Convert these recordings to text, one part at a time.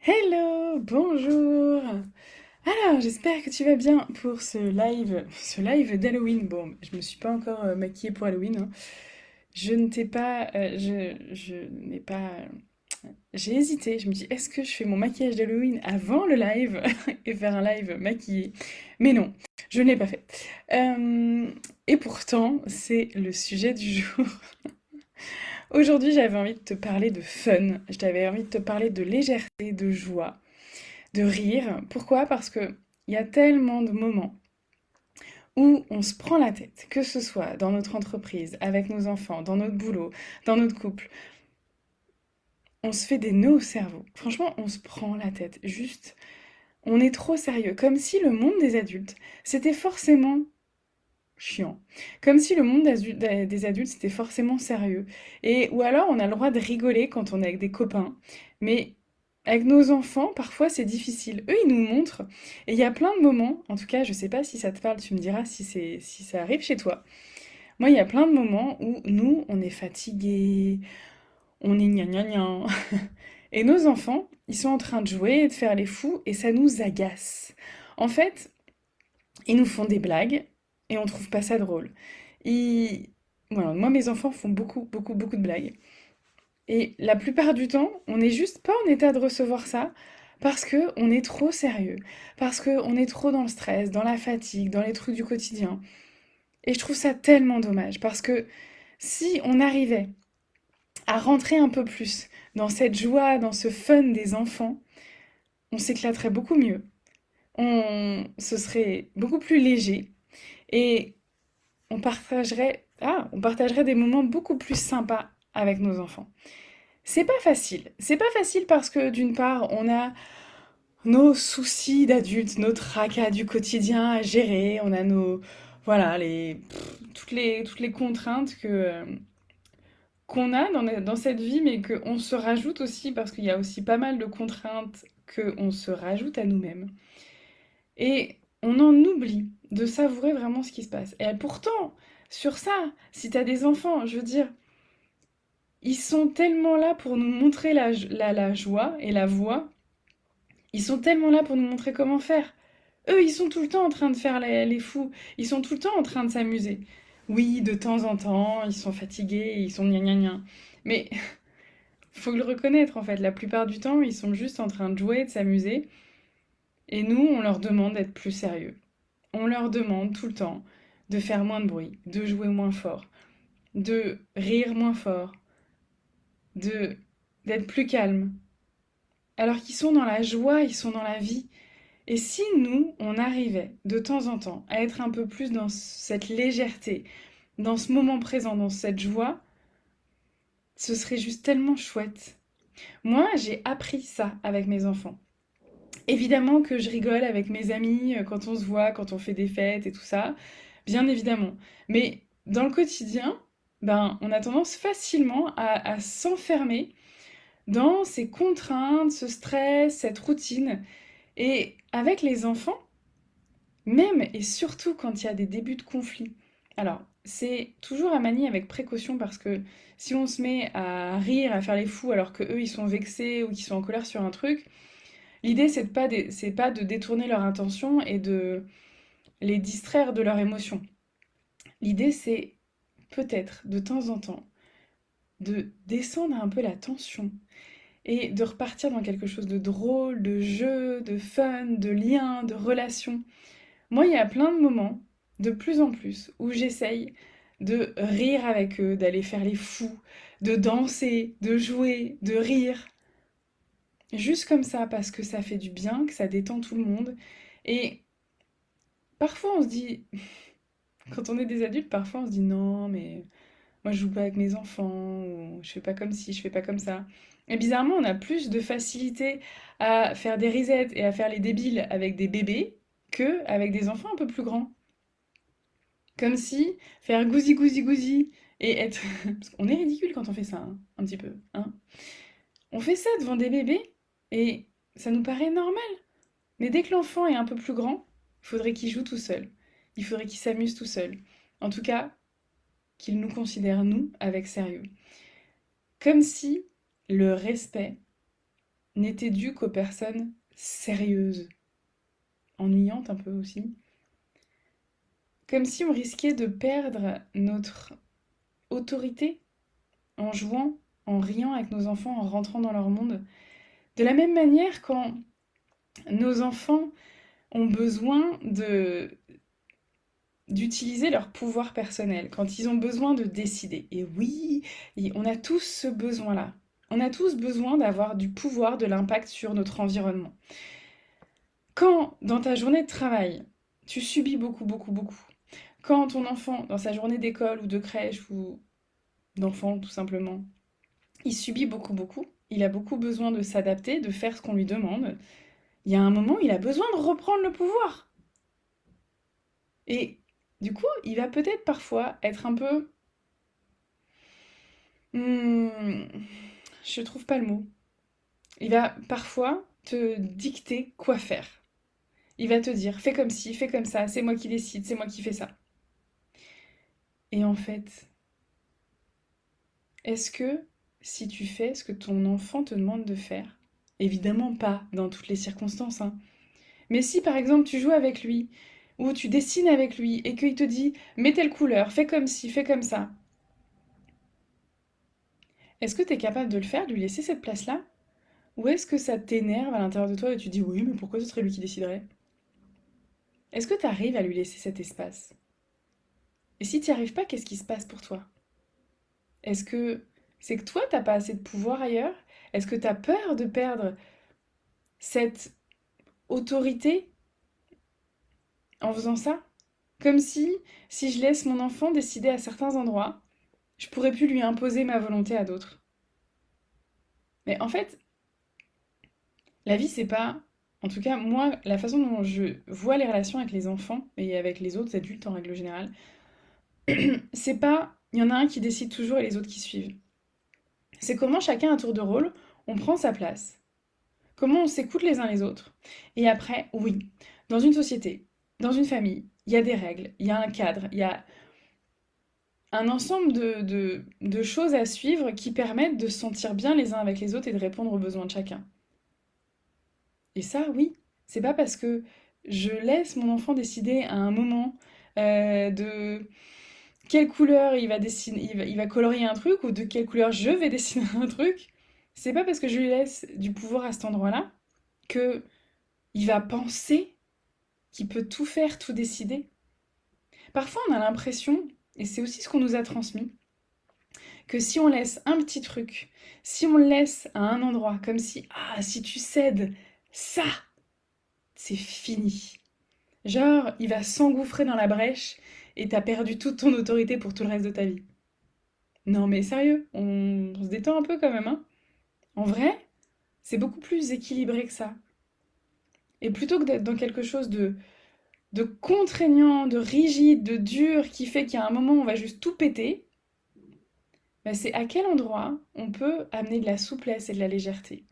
Hello, bonjour. Alors, j'espère que tu vas bien pour ce live d'Halloween. Bon, je me suis pas encore maquillée pour Halloween, hein. Je ne t'ai pas, je n'ai pas. J'ai hésité. Je me dis, est-ce que je fais mon maquillage d'Halloween avant le live et faire un live maquillé? Mais non, je ne l'ai pas fait. Euh, et pourtant, c'est le sujet du jour. Aujourd'hui, j'avais envie de te parler de fun. J'avais envie de te parler de légèreté, de joie, de rire. Pourquoi? Parce que il y a tellement de moments où on se prend la tête, que ce soit dans notre entreprise, avec nos enfants, dans notre boulot, dans notre couple. On se fait des nœuds au cerveau. Franchement, on se prend la tête. Juste, on est trop sérieux. Comme si le monde des adultes, c'était forcément chiant. Comme si le monde des adultes, c'était forcément sérieux. Et, ou alors, on a le droit de rigoler quand on est avec des copains. Mais avec nos enfants, parfois, c'est difficile. Eux, ils nous montrent. Et il y a plein de moments, en tout cas, je sais pas si ça te parle, tu me diras si ça arrive chez toi. Moi, il y a plein de moments où nous, on est fatigués, on est gna gna gna. Et nos enfants, ils sont en train de jouer et de faire les fous, et ça nous agace. En fait, ils nous font des blagues et on trouve pas ça drôle. Ils... Voilà, moi, mes enfants font beaucoup de blagues. Et la plupart du temps, on n'est juste pas en état de recevoir ça parce que on est trop sérieux, parce que on est trop dans le stress, dans la fatigue, dans les trucs du quotidien. Et je trouve ça tellement dommage parce que si on arrivait à rentrer un peu plus dans cette joie, dans ce fun des enfants, on s'éclaterait beaucoup mieux. Ce serait beaucoup plus léger et on partagerait des moments beaucoup plus sympas avec nos enfants. C'est pas facile. C'est pas facile parce que d'une part, on a nos soucis d'adultes, nos tracas du quotidien à gérer, on a voilà, toutes les contraintes qu'on a dans cette vie, mais qu'on se rajoute aussi parce qu'il y a aussi pas mal de contraintes qu'on se rajoute à nous-mêmes. Et on en oublie de savourer vraiment ce qui se passe. Et pourtant, sur ça, si t'as des enfants, je veux dire, ils sont tellement là pour nous montrer la joie et la voie. Ils sont tellement là pour nous montrer comment faire. Eux, ils sont tout le temps en train de faire les fous. Ils sont tout le temps en train de s'amuser. Oui, de temps en temps, ils sont fatigués, ils sont gna gna gna. Mais faut le reconnaître en fait, la plupart du temps, ils sont juste en train de jouer, de s'amuser. Et nous, on leur demande d'être plus sérieux. On leur demande tout le temps de faire moins de bruit, de jouer moins fort, de rire moins fort, de d'être plus calme. Alors qu'ils sont dans la joie, ils sont dans la vie. Et si nous, on arrivait de temps en temps à être un peu plus dans cette légèreté, dans ce moment présent, dans cette joie, ce serait juste tellement chouette. Moi, j'ai appris ça avec mes enfants. Évidemment que je rigole avec mes amis quand on se voit, quand on fait des fêtes et tout ça, bien évidemment. Mais dans le quotidien, ben, on a tendance facilement à s'enfermer dans ces contraintes, ce stress, cette routine. Et avec les enfants, même et surtout quand il y a des débuts de conflit. Alors, c'est toujours à manier avec précaution parce que si on se met à rire, à faire les fous alors que eux ils sont vexés ou qu'ils sont en colère sur un truc, l'idée c'est pas de détourner leur intention et de les distraire de leurs émotions. L'idée c'est peut-être de temps en temps de descendre un peu la tension et de repartir dans quelque chose de drôle, de jeu, de fun, de lien, de relation. Moi, il y a plein de moments, de plus en plus, où j'essaye de rire avec eux, d'aller faire les fous, de danser, de jouer, de rire. Juste comme ça, parce que ça fait du bien, que ça détend tout le monde. Et parfois, on se dit, quand on est des adultes, parfois on se dit non, mais moi je joue pas avec mes enfants, ou je fais pas comme ci, je fais pas comme ça. Et bizarrement, on a plus de facilité à faire des risettes et à faire les débiles avec des bébés que avec des enfants un peu plus grands. Comme si faire gousi gousi gousi et être... Parce qu'on est ridicule quand on fait ça, hein, un petit peu. Hein. On fait ça devant des bébés et ça nous paraît normal. Mais dès que l'enfant est un peu plus grand, il faudrait qu'il joue tout seul. Il faudrait qu'il s'amuse tout seul. En tout cas, qu'il nous considère, nous, avec sérieux. Comme si le respect n'était due qu'aux personnes sérieuses, ennuyantes un peu aussi. Comme si on risquait de perdre notre autorité en jouant, en riant avec nos enfants, en rentrant dans leur monde. De la même manière, quand nos enfants ont besoin d'utiliser leur pouvoir personnel, quand ils ont besoin de décider. Et oui, on a tous ce besoin-là. On a tous besoin d'avoir du pouvoir, de l'impact sur notre environnement. Quand, dans ta journée de travail, tu subis beaucoup, beaucoup, beaucoup, quand ton enfant, dans sa journée d'école ou de crèche ou d'enfant tout simplement, il subit beaucoup, beaucoup, il a beaucoup besoin de s'adapter, de faire ce qu'on lui demande, il y a un moment, il a besoin de reprendre le pouvoir. Et du coup, il va peut-être parfois être un peu... Hmm, je trouve pas le mot. Il va parfois te dicter quoi faire. Il va te dire, fais comme ci, fais comme ça, c'est moi qui décide, c'est moi qui fais ça. Et en fait, est-ce que si tu fais ce que ton enfant te demande de faire, évidemment pas dans toutes les circonstances, hein, mais si par exemple tu joues avec lui, ou tu dessines avec lui, et qu'il te dit, mets telle couleur, fais comme ci, fais comme ça, est-ce que tu es capable de le faire, de lui laisser cette place-là? Ou est-ce que ça t'énerve à l'intérieur de toi et tu dis, oui, mais pourquoi ce serait lui qui déciderait? Est-ce que tu arrives à lui laisser cet espace? Et si tu n'y arrives pas, qu'est-ce qui se passe pour toi? Est-ce que c'est que toi, t'as pas assez de pouvoir ailleurs? Est-ce que tu as peur de perdre cette autorité en faisant ça? Comme si je laisse mon enfant décider à certains endroits, je pourrais plus lui imposer ma volonté à d'autres. Mais en fait, la vie, c'est pas... En tout cas, moi, la façon dont je vois les relations avec les enfants et avec les autres adultes en règle générale, c'est pas... Il y en a un qui décide toujours et les autres qui suivent. C'est comment chacun à tour de rôle, on prend sa place. Comment on s'écoute les uns les autres. Et après, oui, dans une société, dans une famille, il y a des règles, il y a un cadre, il y a un ensemble de choses à suivre qui permettent de se sentir bien les uns avec les autres et de répondre aux besoins de chacun. Et ça, oui, c'est pas parce que je laisse mon enfant décider à un moment de quelle couleur il va dessiner, il va colorier un truc ou de quelle couleur je vais dessiner un truc. C'est pas parce que je lui laisse du pouvoir à cet endroit-là que il va penser qu'il peut tout faire, tout décider. Parfois, on a l'impression, et c'est aussi ce qu'on nous a transmis, que si on laisse un petit truc, si on le laisse à un endroit, comme si, ah, si tu cèdes ça, c'est fini. Genre, il va s'engouffrer dans la brèche et t'as perdu toute ton autorité pour tout le reste de ta vie. Non mais sérieux, on se détend un peu quand même, hein. En vrai, c'est beaucoup plus équilibré que ça. Et plutôt que d'être dans quelque chose de contraignant, de rigide, de dur, qui fait qu'à un moment on va juste tout péter, bah, c'est à quel endroit on peut amener de la souplesse et de la légèreté.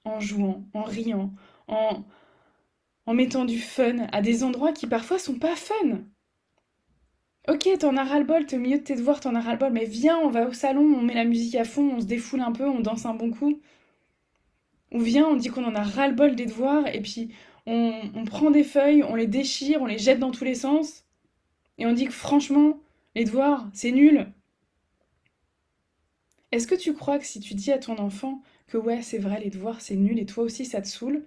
En jouant, en riant, en, en mettant du fun à des endroits qui parfois sont pas fun. Ok, t'en as ras-le-bol, t'es au milieu de tes devoirs, t'en as ras-le-bol, mais viens, on va au salon, on met la musique à fond, on se défoule un peu, on danse un bon coup. Ou viens, on dit qu'on en a ras-le-bol des devoirs, et puis on prend des feuilles, on les déchire, on les jette dans tous les sens, et on dit que franchement, les devoirs, c'est nul. Est-ce que tu crois que si tu dis à ton enfant que ouais, c'est vrai, les devoirs, c'est nul, et toi aussi, ça te saoule,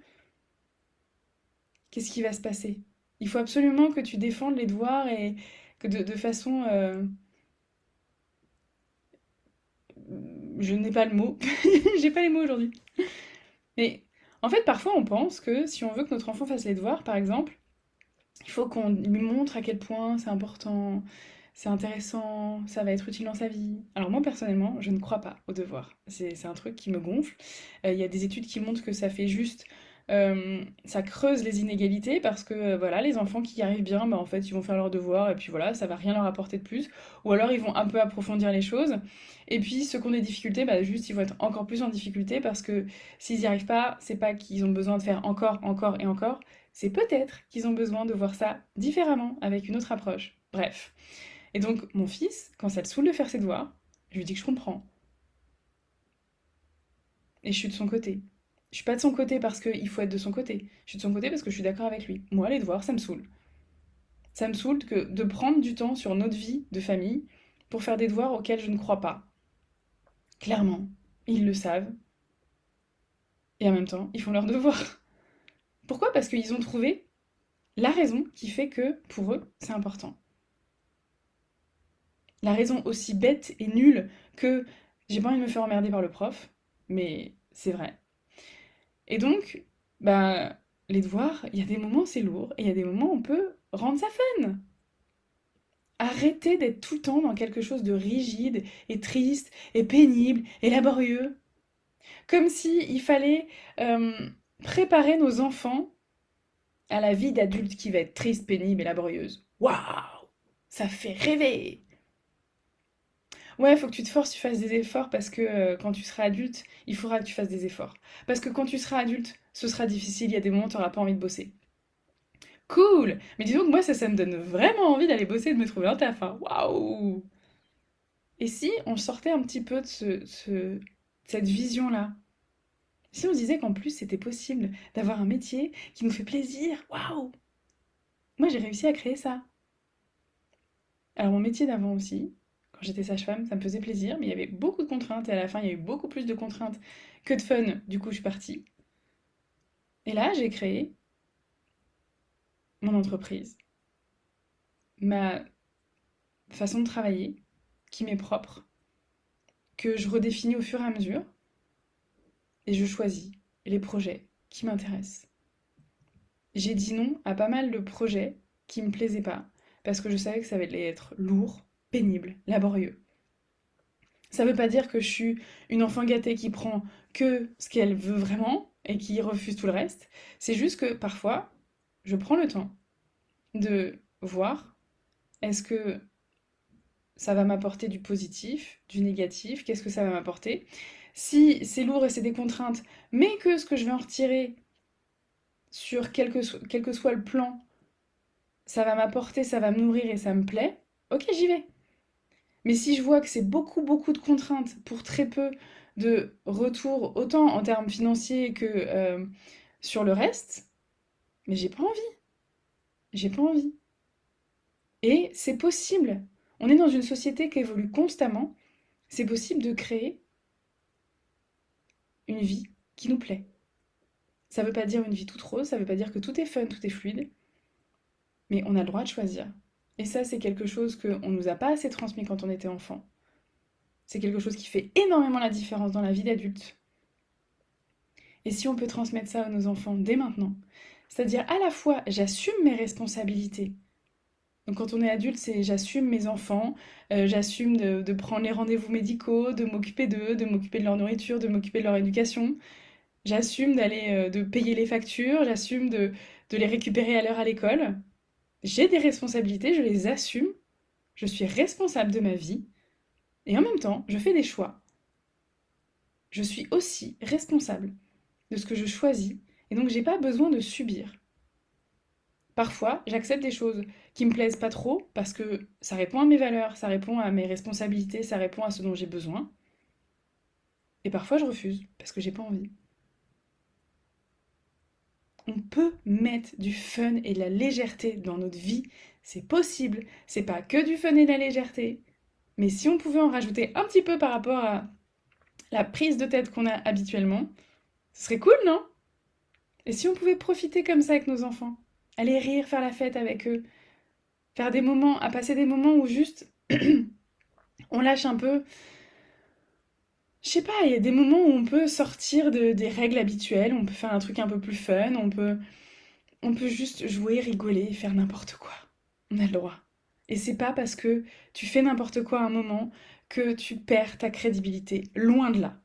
qu'est-ce qui va se passer? Il faut absolument que tu défendes les devoirs et que de façon... je n'ai pas le mot. J'ai pas les mots aujourd'hui. Mais en fait, parfois, on pense que si on veut que notre enfant fasse les devoirs, par exemple, il faut qu'on lui montre à quel point c'est important, c'est intéressant, ça va être utile dans sa vie. Alors moi, personnellement, je ne crois pas aux devoirs. C'est un truc qui me gonfle. Il y a des études qui montrent que ça fait juste... ça creuse les inégalités parce que voilà, les enfants qui y arrivent bien, bah, en fait, ils vont faire leurs devoirs et puis voilà, ça va rien leur apporter de plus. Ou alors ils vont un peu approfondir les choses. Et puis ceux qui ont des difficultés, bah, juste ils vont être encore plus en difficulté parce que s'ils n'y arrivent pas, c'est pas qu'ils ont besoin de faire encore, encore et encore, c'est peut-être qu'ils ont besoin de voir ça différemment, avec une autre approche. Bref. Et donc, mon fils, quand ça le saoule de faire ses devoirs, je lui dis que je comprends. et je suis de son côté. Je suis pas de son côté parce qu'il faut être de son côté. Je suis de son côté parce que je suis d'accord avec lui. Moi, les devoirs, ça me saoule. Ça me saoule que de prendre du temps sur notre vie de famille pour faire des devoirs auxquels je ne crois pas. Clairement, ils le savent. Et en même temps, ils font leurs devoirs. Pourquoi? Parce qu'ils ont trouvé la raison qui fait que, pour eux, c'est important. La raison aussi bête et nulle que j'ai pas envie de me faire emmerder par le prof, mais c'est vrai. Et donc, bah, les devoirs, il y a des moments c'est lourd, et il y a des moments on peut rendre ça fun. Arrêtez d'être tout le temps dans quelque chose de rigide et triste et pénible et laborieux. Comme si il fallait préparer nos enfants à la vie d'adulte qui va être triste, pénible et laborieuse. Waouh! Ça fait rêver! Ouais, faut que tu te forces, tu fasses des efforts parce que quand tu seras adulte, il faudra que tu fasses des efforts. Parce que quand tu seras adulte, ce sera difficile, il y a des moments où tu n'auras pas envie de bosser. Cool! Mais disons que moi, ça me donne vraiment envie d'aller bosser et de me trouver un taf, hein. Waouh! Et si on sortait un petit peu de cette vision-là? Si on se disait qu'en plus, c'était possible d'avoir un métier qui nous fait plaisir, waouh! Moi, j'ai réussi à créer ça. Alors, mon métier d'avant aussi, quand j'étais sage-femme, ça me faisait plaisir, mais il y avait beaucoup de contraintes et à la fin, il y a eu beaucoup plus de contraintes que de fun. Du coup, je suis partie. Et là, j'ai créé mon entreprise, ma façon de travailler, qui m'est propre, que je redéfinis au fur et à mesure, et je choisis les projets qui m'intéressent. J'ai dit non à pas mal de projets qui me plaisaient pas, parce que je savais que ça allait être lourd, pénible, laborieux. Ça veut pas dire que je suis une enfant gâtée qui prend que ce qu'elle veut vraiment et qui refuse tout le reste. C'est juste que parfois, je prends le temps de voir est-ce que ça va m'apporter du positif, du négatif, qu'est-ce que ça va m'apporter. Si c'est lourd et c'est des contraintes, mais que ce que je vais en retirer sur quel que soit le plan, ça va m'apporter, ça va me nourrir et ça me plaît, ok, j'y vais. Mais si je vois que c'est beaucoup, beaucoup de contraintes pour très peu de retour, autant en termes financiers que sur le reste, mais j'ai pas envie. J'ai pas envie. Et c'est possible. On est dans une société qui évolue constamment. C'est possible de créer une vie qui nous plaît. Ça veut pas dire une vie toute rose, ça veut pas dire que tout est fun, tout est fluide, mais on a le droit de choisir. Et ça, c'est quelque chose qu'on nous a pas assez transmis quand on était enfant. C'est quelque chose qui fait énormément la différence dans la vie d'adulte. Et si on peut transmettre ça à nos enfants dès maintenant, c'est-à-dire à la fois j'assume mes responsabilités. Donc quand on est adulte, c'est j'assume mes enfants, j'assume de prendre les rendez-vous médicaux, de m'occuper d'eux, de m'occuper de leur nourriture, de m'occuper de leur éducation. J'assume de payer les factures, j'assume de les récupérer à l'heure à l'école. J'ai des responsabilités, je les assume, je suis responsable de ma vie, et en même temps, je fais des choix. Je suis aussi responsable de ce que je choisis, et donc j'ai pas besoin de subir. Parfois, j'accepte des choses qui me plaisent pas trop parce que ça répond à mes valeurs, ça répond à mes responsabilités, ça répond à ce dont j'ai besoin. Et parfois, je refuse parce que j'ai pas envie. On peut mettre du fun et de la légèreté dans notre vie, c'est possible. C'est pas que du fun et de la légèreté. Mais si on pouvait en rajouter un petit peu par rapport à la prise de tête qu'on a habituellement, ce serait cool, non? Et si on pouvait profiter comme ça avec nos enfants? Aller rire, faire la fête avec eux, faire des moments, à passer des moments où juste on lâche un peu. Je sais pas, il y a des moments où on peut sortir des règles habituelles, on peut faire un truc un peu plus fun, on peut juste jouer, rigoler, faire n'importe quoi. On a le droit. Et c'est pas parce que tu fais n'importe quoi à un moment que tu perds ta crédibilité. Loin de là.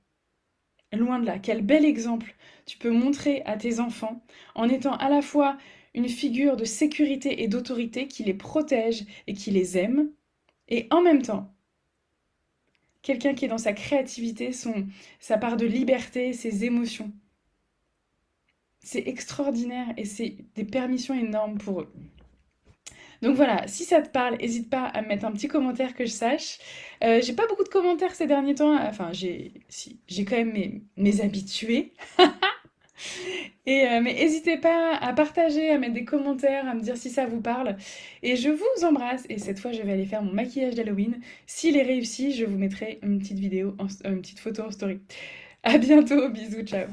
Loin de là. Quel bel exemple tu peux montrer à tes enfants en étant à la fois une figure de sécurité et d'autorité qui les protège et qui les aime, et en même temps quelqu'un qui est dans sa créativité, sa part de liberté, ses émotions. C'est extraordinaire et c'est des permissions énormes pour eux. Donc voilà, si ça te parle, n'hésite pas à me mettre un petit commentaire que je sache. J'ai pas beaucoup de commentaires ces derniers temps, enfin j'ai quand même mes habitués. Mais n'hésitez pas à partager, à mettre des commentaires, à me dire si ça vous parle. Et je vous embrasse. Et cette fois, je vais aller faire mon maquillage d'Halloween. S'il est réussi, je vous mettrai une petite vidéo, une petite photo en story. À bientôt, bisous, ciao.